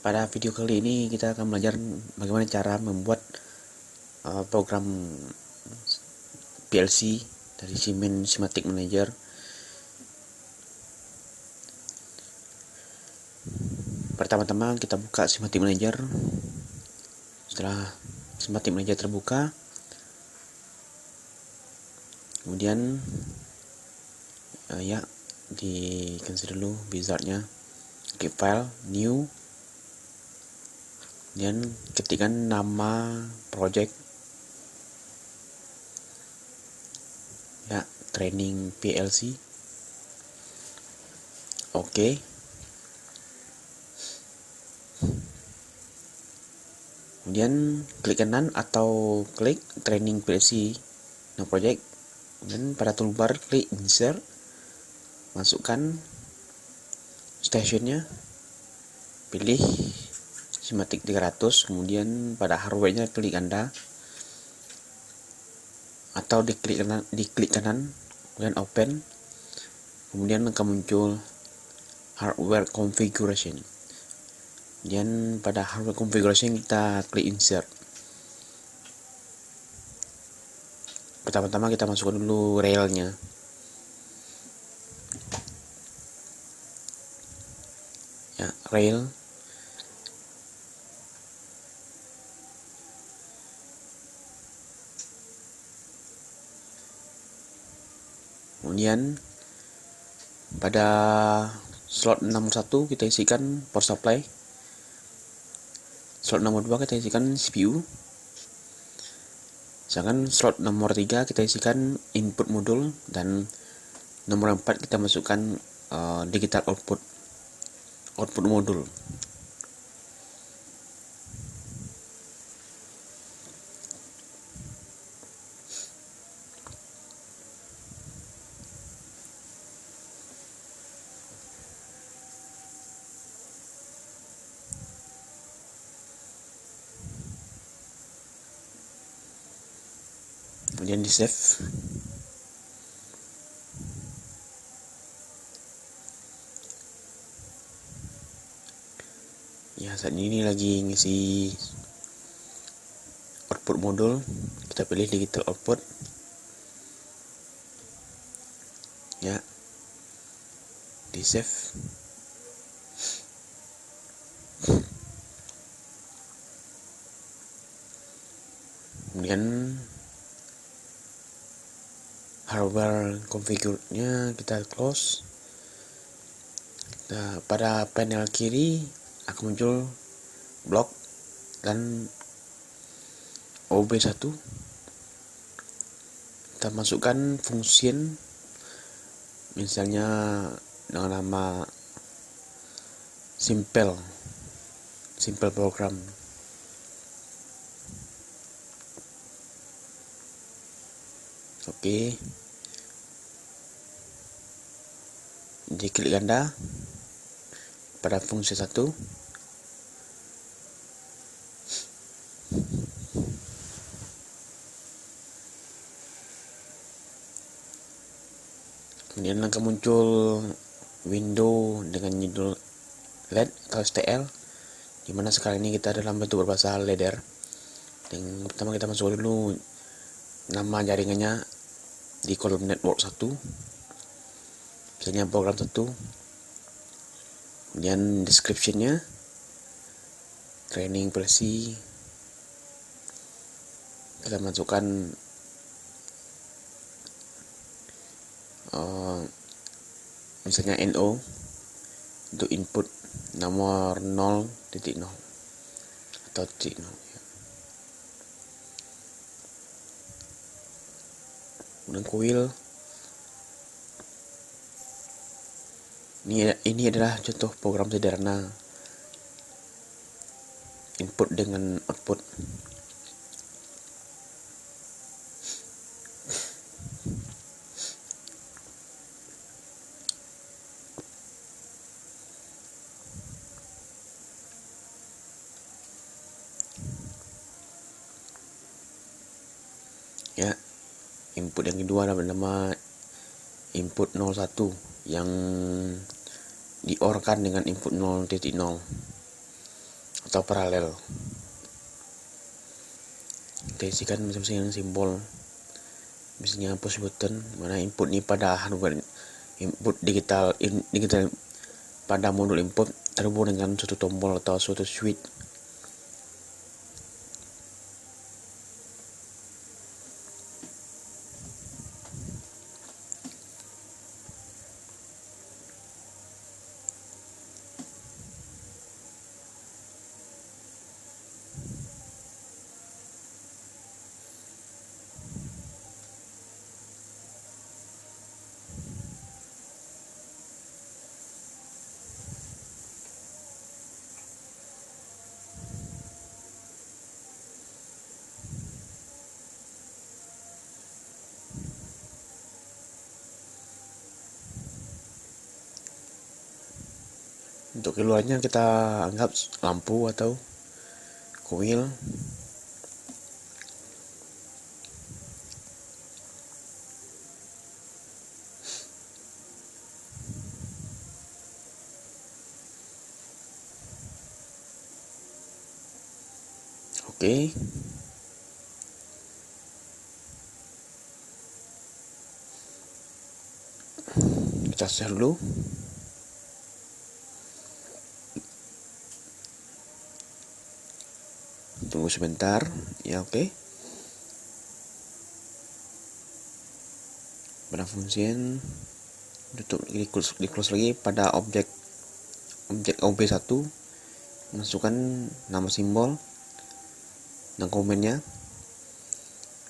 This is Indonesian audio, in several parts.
Pada video kali ini kita akan belajar bagaimana cara membuat program PLC dari Siemens Simatic Manager. Pertama-tama kita buka Simatic Manager. Setelah Simatic Manager terbuka, kemudian di cancel dulu wizardnya, klik file, new, kemudian ketikkan nama project training PLC. Oke. Kemudian klik kanan atau klik training PLC no project. Kemudian pada toolbar klik insert, masukkan stationnya, pilih Simatic 300, kemudian pada hardware-nya klik Anda atau diklik kanan, kemudian open, kemudian akan muncul hardware configuration. Kemudian pada hardware configuration kita klik insert. Pertama-tama kita masukkan dulu railnya. Rail. Kemudian pada slot nomor 1 kita isikan power supply. Slot nomor 2 kita isikan CPU. Sedangkan slot nomor 3 kita isikan input modul, dan nomor 4 kita masukkan digital output modul. Kemudian di save. Saat ini lagi ngisi output modul. Kita pilih digital output. Di save. Kemudian hardware configure-nya kita close. Nah, pada panel kiri akan muncul blok dan OB1. Kita masukkan function, misalnya dengan nama simple program. Oke. Diklik ganda pada fungsi 1. Kemudian akan muncul window dengan judul LED atau STL, dimana sekarang ini kita dalam bentuk berbahasa ladder. Yang pertama kita masuk dulu nama jaringannya di kolom network 1, misalnya program 1. Kemudian description-nya training PLC, kita masukkan misalnya NO untuk input nomor 0.0 atau 0. Kemudian coil. Ini adalah contoh program sederhana input dengan output. Input yang kedua bernama input 01 yang di-OR-kan dengan input 0.0. atau paralel. Kita isikan masing-masing dengan simbol, misalnya push button, mana input ini pada hardware input digital pada modul input terhubung dengan suatu tombol atau suatu switch. Untuk keluarnya kita anggap lampu atau kuil. Oke. Kita share dulu. Tunggu sebentar, ya oke. Pada function tutup, di close lagi. Pada objek OB1 masukkan nama simbol dan komennya,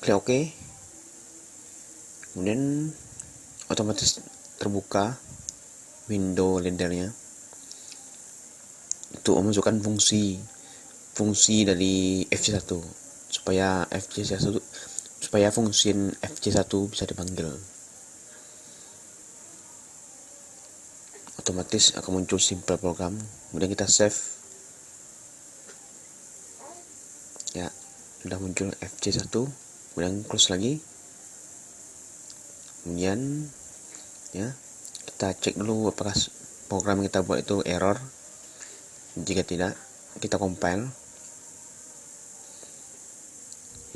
klik OK, kemudian otomatis terbuka window leadernya untuk memasukkan fungsi dari FC1 supaya fungsi FC1 bisa dipanggil. Otomatis akan muncul simple program, kemudian kita save. Ya, sudah muncul FC1, kemudian close lagi. Kemudian ya, kita cek dulu apakah program yang kita buat itu error. Jika tidak, kita compile.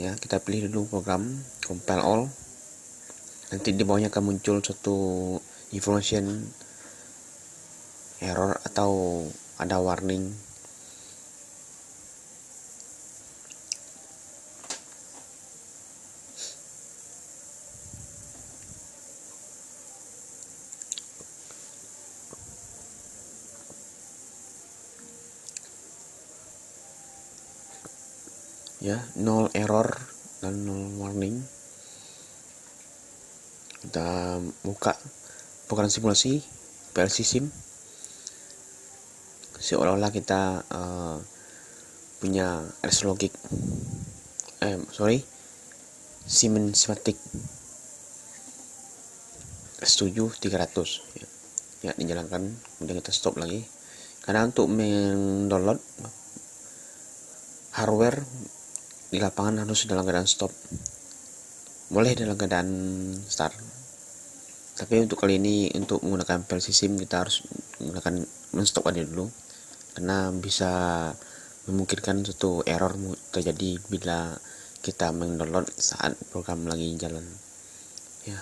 Ya, kita pilih dulu program, compile all. Nanti di bawahnya akan muncul suatu information error atau ada warning. Ya, 0 error dan 0 warning. Kita buka program simulasi PLC sim, seolah-olah kita punya RSLogix Siemens Simatic S7 300 ya, dijalankan. Kemudian kita stop lagi, karena untuk mendownload hardware di lapangan harus dalam keadaan stop, boleh dalam keadaan start. Tapi untuk kali ini, untuk menggunakan PLC sim, kita harus menggunakan menstop aja dulu, karena bisa memungkinkan suatu error terjadi bila kita mendownload saat program lagi jalan. Ya.